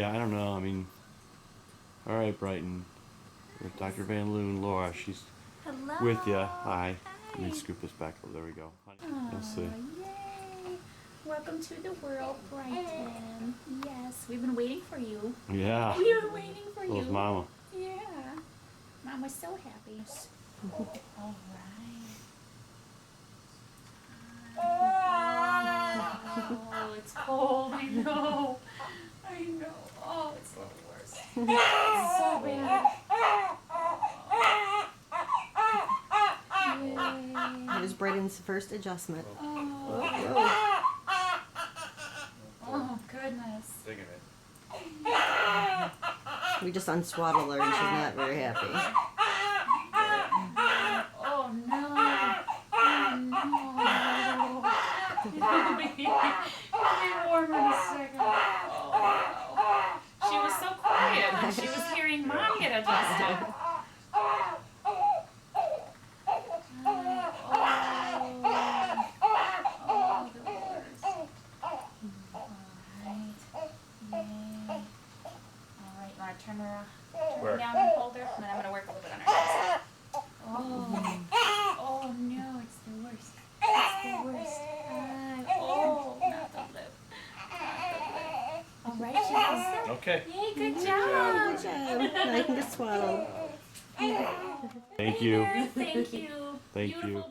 Yeah, I don't know. I mean, all right, Brighton. With Dr. Van Loon, Laura, she's Hello. with you. Hi. Let me Hi. scoop this back over. There we go. Let's Aw, see. yay. Welcome to the world, Brighton. Yes, we've been waiting for you. Yeah. We were waiting for you. That was Mama. Yeah. Mom was so happy. All right. Oh, it's cold. I know. I know. Oh, it's the worst. It's so bad. Here's Braden's first adjustment. Oh, oh goodness. We just unswaddled her and she's not very happy. Oh no. Oh no. It'll be warmer in a second. Oh no. She was so quiet when she was hearing Mom get adjusted. Turn her down and hold her, and then I'm going to work a little bit on her nose. Oh no, it's the worst. It's the worst. Oh, not the lip. Not the lip. All right, she's all set. Okay. Yay, good job. Good job. Now you can just swaddle. Thank you. Thank you. Thank Beautiful you.